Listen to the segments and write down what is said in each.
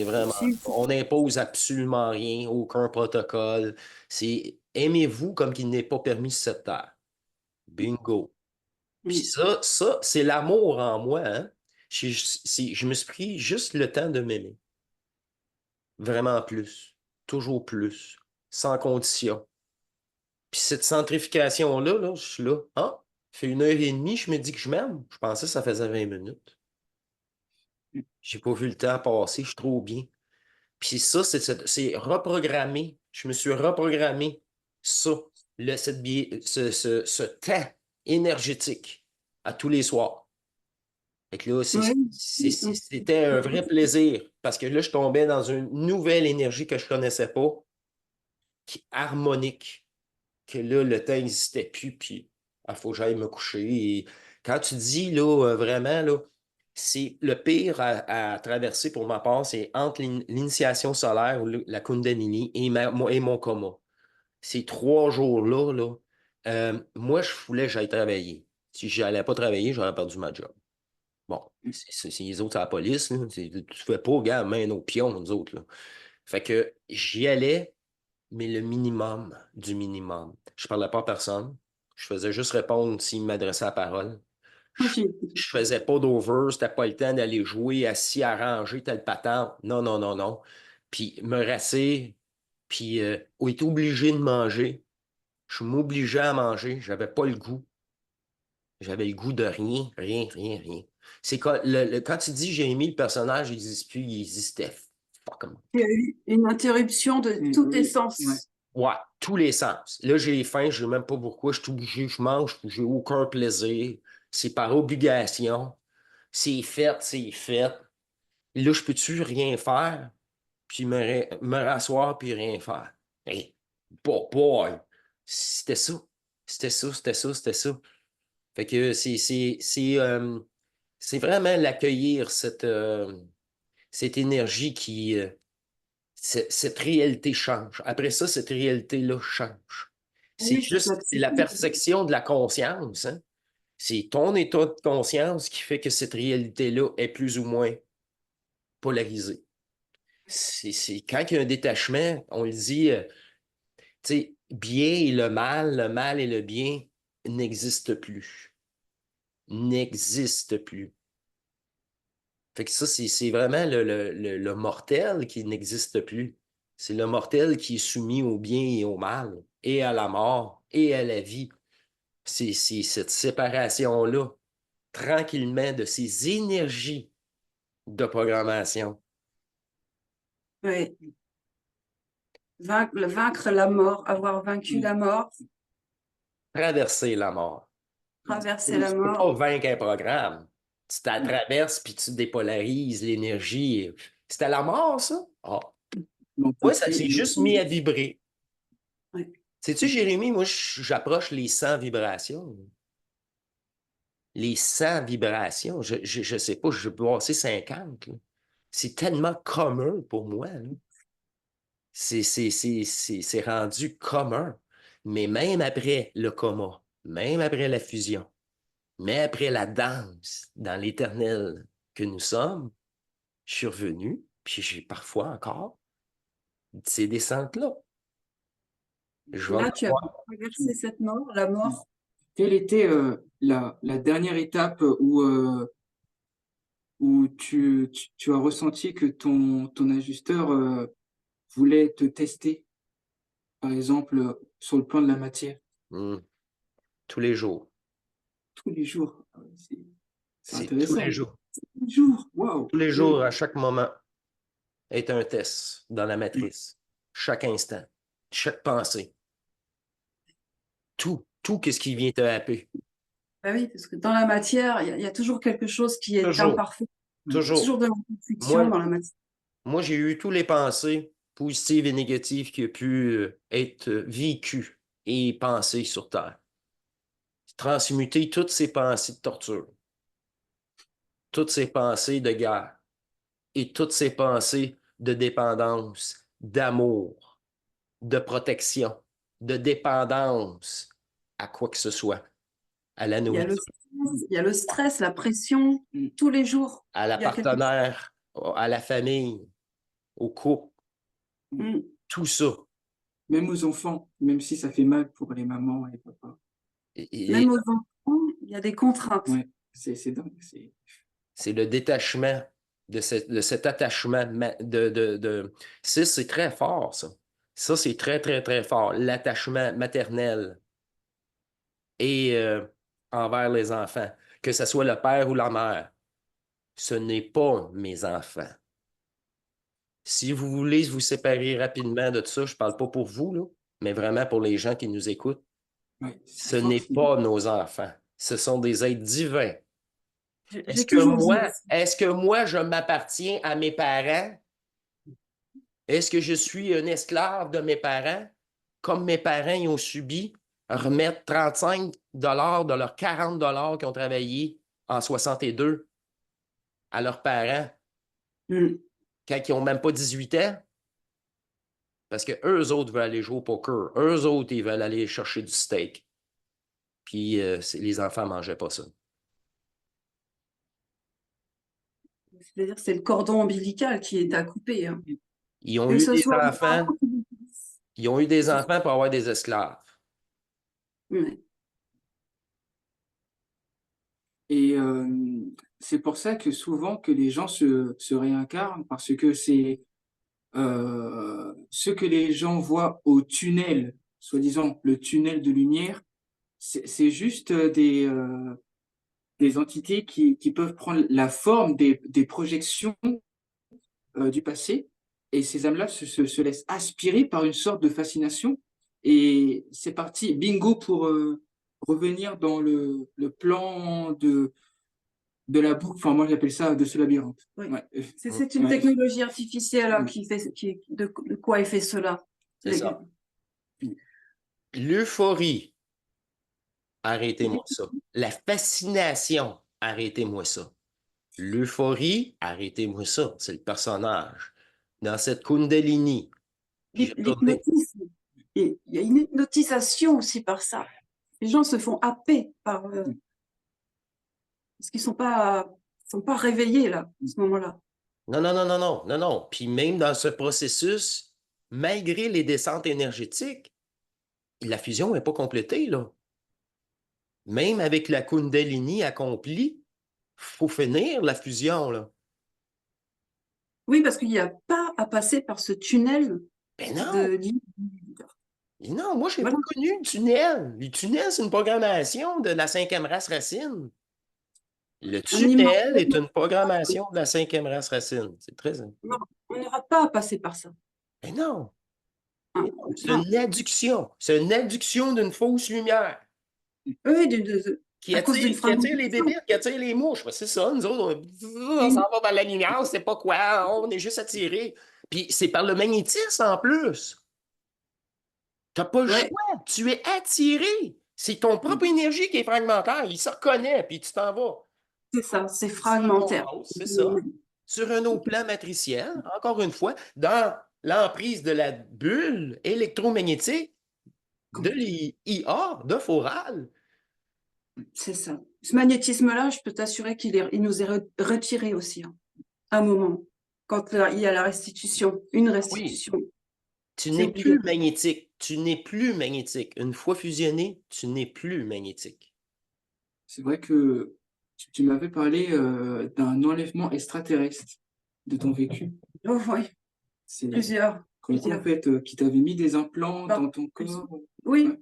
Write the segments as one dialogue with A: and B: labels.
A: C'est vraiment ça.
B: Si.
A: On n'impose absolument rien, aucun protocole. C'est aimez-vous comme qu'il n'est pas permis sur cette terre. Bingo. Puis
B: Mm.
A: ça, c'est l'amour en moi, hein. Je me suis pris juste le temps de m'aimer. Vraiment plus. Toujours plus. Sans condition. Puis cette centrification-là, là, je suis là. Ah, fait 1 heure et demie, je me dis que je m'aime. Je pensais que ça faisait 20 minutes. J'ai pas vu le temps passer, je suis trop bien. Puis ça, c'est reprogrammé. Je me suis reprogrammé ça, ce temps énergétique à tous les soirs. Fait que là,
B: Oui.
A: c'était un vrai plaisir parce que là, je tombais dans une nouvelle énergie que je connaissais pas, qui harmonique, que là, le temps n'existait plus, puis il faut que j'aille me coucher. Et quand tu dis, là, vraiment, là, c'est le pire à traverser pour ma part, c'est entre l'initiation solaire ou la Kundalini et mon coma. Ces 3 jours-là, là, moi, je voulais que j'aille travailler. Si je n'allais pas travailler, j'aurais perdu ma job. Bon, c'est les autres, c'est la police, là. Tu fais pas, gars, main nos pions, nous autres, là. Fait que j'y allais, mais le minimum du minimum. Je parlais pas à personne. Je faisais juste répondre s'il m'adressait la parole. Je,
B: Ok.
A: je faisais pas d'over, c'était pas le temps d'aller jouer assis à ranger tel patente. Non, non, non, non. Puis me rasser, puis être obligé de manger. Je m'obligeais à manger, j'avais pas le goût. J'avais le goût de rien, rien, rien, rien. C'est quand tu dis j'ai aimé le personnage, il n'existe plus, il existait. Fuck 'em.
B: Il y a eu une interruption de tous tes sens.
A: Ouais, tous les sens. Là, j'ai faim, je ne sais même pas pourquoi, je suis obligé, je mange, j'ai aucun plaisir. C'est par obligation. C'est fait, c'est fait. Là, je peux-tu rien faire, puis me rasseoir, puis rien faire? Hey, boy, c'était ça. C'était ça, c'était ça, c'était ça. Fait que c'est vraiment l'accueillir, cette énergie cette réalité change. Après ça, cette réalité-là change. C'est
B: Oui, ça
A: juste c'est la
B: t'accepte.
A: perception de la conscience, hein. C'est ton état de conscience qui fait que cette réalité-là est plus ou moins polarisée. C'est quand il y a un détachement, on le dit, tu sais, bien et le mal et le bien n'existent plus. N'existent plus. Fait que ça, c'est vraiment le mortel qui n'existe plus. C'est le mortel qui est soumis au bien et au mal, et à la mort, et à la vie. C'est cette séparation-là, tranquillement, de ces énergies de programmation.
B: Oui. Vaincre la mort, avoir vaincu la mort,
A: Traverser la mort. Tu
B: traverser
A: ne
B: la
A: peux pas
B: mort.
A: vaincre un programme. Tu la traverses puis tu dépolarises l'énergie. C'était la mort, ça? Ah.
B: On peut
A: Ouais, ça
B: plus.
A: s'est juste mis à vibrer.
B: Ouais.
A: Sais-tu, Jérémy, moi, j'approche les 100 vibrations. Les 100 vibrations, je sais pas, je peux passer 50, là. C'est tellement commun pour moi, là. C'est rendu commun. Mais même après le coma, même après la fusion, mais après la danse dans l'éternel que nous sommes, je suis revenu, puis j'ai parfois encore ces descentes-là. Je
B: Et
A: vais
B: là, tu as
A: voir.
B: traversé cette mort, la mort.
C: Quelle était la dernière étape où tu as ressenti que ton ajusteur voulait te tester, par exemple, sur le plan de la matière,
A: Hmm, tous les jours.
C: tous les jours? Ah ouais, c'est
A: C'est tous les
C: intéressant.
A: jours.
C: Tous les jours, waouh!
A: Tous les
C: Oui,
A: jours, à chaque moment, est un test dans la matrice. Chaque instant, chaque pensée, tout qu'est-ce qui vient te happer.
B: Bah oui, parce que dans la matière, il y a toujours quelque chose qui est
A: Toujours,
B: imparfait. Il y a toujours
A: toujours.
B: de l'imperfection
A: Moi,
B: dans la matière.
A: moi, j'ai eu tous les pensées positives et négatives qui ont pu être vécues et pensées sur Terre. Transmuter toutes ces pensées de torture, toutes ces pensées de guerre et toutes ces pensées de dépendance, d'amour, de protection, de dépendance à quoi que ce soit, à la nourriture,
B: Il y a le stress, la pression, tous les jours.
A: à la
B: Il y a quelque chose.
A: partenaire, à la famille. au couple,
B: Mm.
A: tout ça.
C: Même aux enfants, même si ça fait mal pour les mamans et les papas.
A: Et
B: Même aux enfants, il y a des contraintes.
C: Ouais, c'est dingue.
A: c'est le détachement de cet attachement. Ça, c'est très fort, ça. Ça, c'est très, très, très fort. L'attachement maternel et envers les enfants, que ce soit le père ou la mère. Ce n'est pas mes enfants. Si vous voulez vous séparer rapidement de tout ça, je ne parle pas pour vous, là, mais vraiment pour les gens qui nous écoutent,
C: Ouais,
A: ce
C: c'est
A: n'est
C: fort.
A: pas nos enfants. Ce sont des êtres divins.
B: J'ai toujours dit aussi.
A: Est-ce que moi, je m'appartiens à mes parents? Est-ce que je suis un esclave de mes parents? Comme mes parents ils ont subi, remettre 35 de leurs 40 qu'ils ont travaillé en 62 à leurs parents
B: Mm.
A: quand ils n'ont même pas 18 ans? Parce que eux autres veulent aller jouer au poker. Eux autres, ils veulent aller chercher du steak. Puis les enfants ne mangeaient pas ça.
B: C'est-à-dire que c'est le cordon ombilical qui est à couper. Hein.
A: Ils ont
B: Que
A: eu
B: ce
A: des
B: soit les
A: enfants.
B: parents qui-
A: Ils ont eu des enfants pour avoir des esclaves.
B: Ouais.
C: Et c'est pour ça que souvent que les gens se réincarnent, parce que c'est ce que les gens voient au tunnel, soi-disant le tunnel de lumière, c'est juste des entités qui peuvent prendre la forme des projections du passé, et ces âmes-là se laissent aspirer par une sorte de fascination, et c'est parti, bingo pour revenir dans le plan de la boucle, enfin moi j'appelle ça de ce labyrinthe.
B: Oui.
C: Ouais.
B: C'est une
C: Ouais.
B: technologie artificielle hein,
C: Mm.
B: qui fait, de quoi elle fait cela.
A: C'est ça. L'euphorie, arrêtez-moi ça. La fascination, arrêtez-moi ça. L'euphorie, arrêtez-moi ça. C'est le personnage. Dans cette Kundalini, puis j'ai retourné.
B: L'hypnotisme. Et il y a une hypnotisation aussi par ça. Les gens se font happer par parce qu'ils sont pas réveillés là, à ce moment-là.
A: Non, non, non, non, non, non, non. Puis même dans ce processus, malgré les descentes énergétiques, la fusion n'est pas complétée, là. Même avec la Kundalini accomplie, il faut finir la fusion, là.
B: Oui, parce qu'il n'y a pas à passer par ce tunnel
A: Ben non,
B: de
A: non, moi, je n'ai
B: voilà.
A: pas connu le tunnel. Le tunnel, c'est une programmation de la cinquième race racine. Le
B: Un immense-
A: tunnel est une programmation de la cinquième race racine. C'est très...
B: Non, on n'aura pas à passer par ça.
A: Mais non,
B: Hein.
A: c'est
B: Non.
A: une adduction. C'est une adduction d'une fausse lumière
B: Oui, à cause d'une
A: qui attire les
B: fragmentation.
A: bébites, qui attire les mouches. Ben, c'est ça, nous autres, on s'en va dans la lumière, on sait pas quoi, on est juste attirés. Puis c'est par le magnétisme en plus. Tu n'as pas le
B: Ouais,
A: choix, tu es attiré. C'est ton propre énergie qui est fragmentaire, il se reconnaît, puis tu t'en vas.
B: c'est ça, c'est
A: Sur un autre
B: fragmentaire.
A: base, c'est ça. Sur un autre plan matriciel, encore une fois, dans l'emprise de la bulle électromagnétique de l'IA, de Foral.
B: C'est ça. Ce magnétisme-là, je peux t'assurer il nous est retiré aussi, hein, à un moment, quand il y a la restitution, une
A: Oui,
B: restitution.
A: tu
B: C'est
A: n'es plus
B: obligatoire.
A: magnétique. Tu n'es plus magnétique. Une fois fusionné, tu n'es plus magnétique.
C: C'est vrai que tu m'avais parlé d'un enlèvement extraterrestre de ton vécu.
B: Oh, oui,
C: C'est
B: plusieurs.
C: comme quoi, en fait, qui t'avait mis des implants
B: Bah,
C: dans ton corps.
B: Oui,
C: Ouais.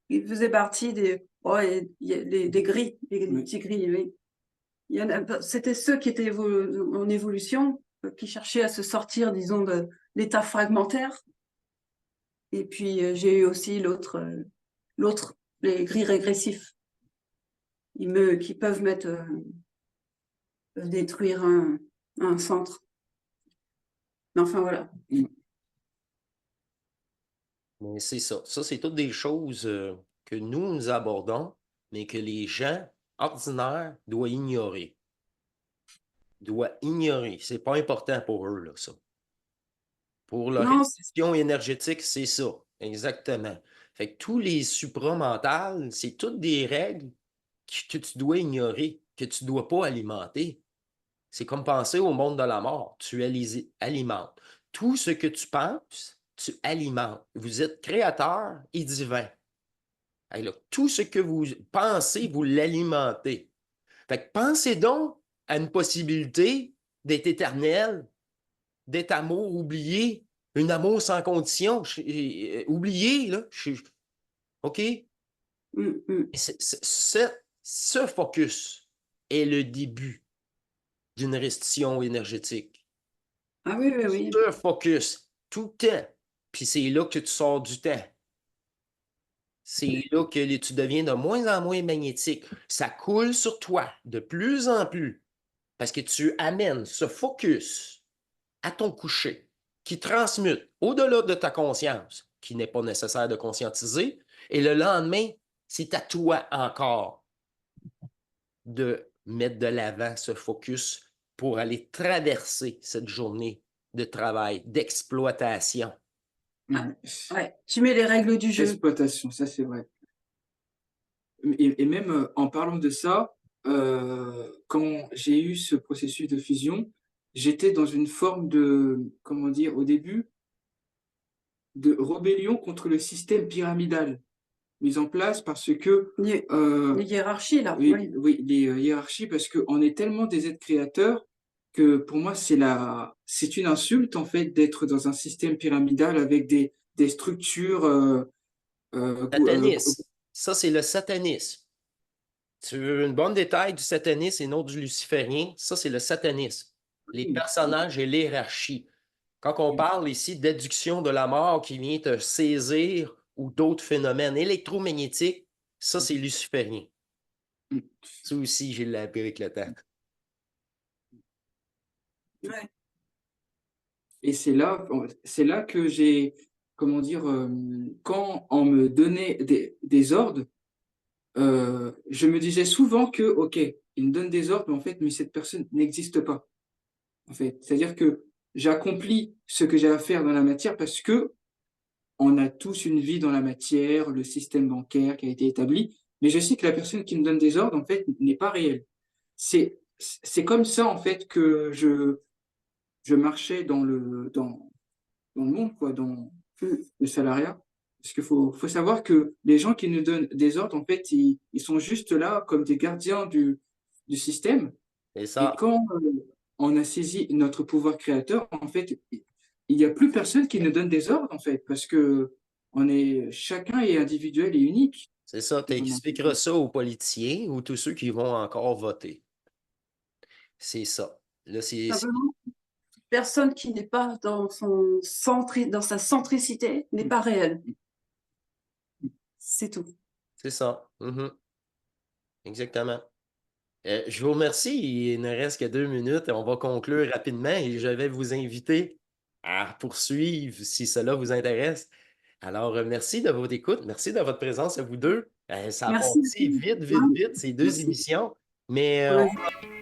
B: il faisait partie des, oh, il y a des gris, des
C: Oui.
B: petits gris, oui. C'était ceux qui étaient en évolution, qui cherchaient à se sortir, disons, de l'état fragmentaire. Et puis, j'ai eu aussi l'autre, les gris régressifs, qui peuvent peuvent détruire un centre. Mais enfin, voilà.
A: Mais c'est ça. Ça, c'est toutes des choses que nous abordons, mais que les gens ordinaires doivent ignorer. Doivent ignorer. C'est pas important pour eux, là, ça. Pour leur
B: Non,
A: restitution énergétique, c'est ça. Exactement. Fait que tous les supramentales, c'est toutes des règles que tu dois ignorer, que tu ne dois pas alimenter. C'est comme penser au monde de la mort. Tu les alimentes. tout ce que tu penses, tu alimentes. Vous êtes créateur et divin. Alors, tout ce que vous pensez, vous l'alimentez. Fait que pensez donc à une possibilité d'être éternel, d'être amour oublié, un amour sans condition. Oublié, là. OK? Ce focus est le début d'une restitution énergétique.
B: Ah oui, oui, oui.
A: Ce focus, tout le temps. Puis c'est là que tu sors du temps. C'est là que tu deviens de moins en moins magnétique. Ça coule sur toi de plus en plus parce que tu amènes ce focus à ton coucher qui transmute au-delà de ta conscience, qui n'est pas nécessaire de conscientiser. Et le lendemain, c'est à toi encore de mettre de l'avant ce focus pour aller traverser cette journée de travail, d'exploitation.
B: Ouais, tu mets les règles du jeu.
C: Exploitation, ça c'est vrai. Et même en parlant de ça, quand j'ai eu ce processus de fusion, j'étais dans une forme de, comment dire, au début, de rébellion contre le système pyramidal mis en place parce que
B: Les hiérarchies, là.
C: oui,
B: Oui.
C: oui, les hiérarchies, parce qu'on est tellement des êtres créateurs que pour moi, c'est une insulte en fait d'être dans un système pyramidal avec des structures.
A: Satanisme. Ça, c'est le satanisme. Tu veux une bonne détail du satanisme et non du luciférien? Ça, c'est le satanisme. Les personnages et l'hierarchie. Quand on parle ici d'adduction de la mort qui vient te saisir ou d'autres phénomènes électromagnétiques, ça, c'est luciférien. Ça aussi, j'ai appris avec le temps.
B: Ouais.
C: Et c'est là que j'ai, comment dire, quand on me donnait des ordres, je me disais souvent que, OK, il me donne des ordres, mais en fait, mais cette personne n'existe pas. En fait, c'est-à-dire que j'accomplis ce que j'ai à faire dans la matière parce que on a tous une vie dans la matière, le système bancaire qui a été établi, mais je sais que la personne qui me donne des ordres, en fait, n'est pas réelle. C'est comme ça, en fait, que je marchais dans le monde, quoi, dans le salariat. Parce qu'il faut savoir que les gens qui nous donnent des ordres, en fait, ils sont juste là comme des gardiens du système.
A: C'est
C: Et
A: ça.
C: quand on a saisi notre pouvoir créateur, en fait, il n'y a plus personne qui nous donne des ordres, en fait, parce que chacun est individuel et unique.
A: C'est ça. Tu expliqueras ça aux politiciens ou tous ceux qui vont encore voter. C'est ça. Là,
B: Simplement, personne qui n'est pas dans sa centricité n'est pas réel. C'est tout.
A: c'est ça. Exactement. Je vous remercie. Il ne reste que 2 minutes et on va conclure rapidement et je vais vous inviter à poursuivre si cela vous intéresse. Alors, merci de votre écoute. Merci de votre présence à vous deux. Ça a
B: Merci.
A: passé vite, vite, vite, ces deux
B: Merci.
A: émissions. Mais
B: On a vu.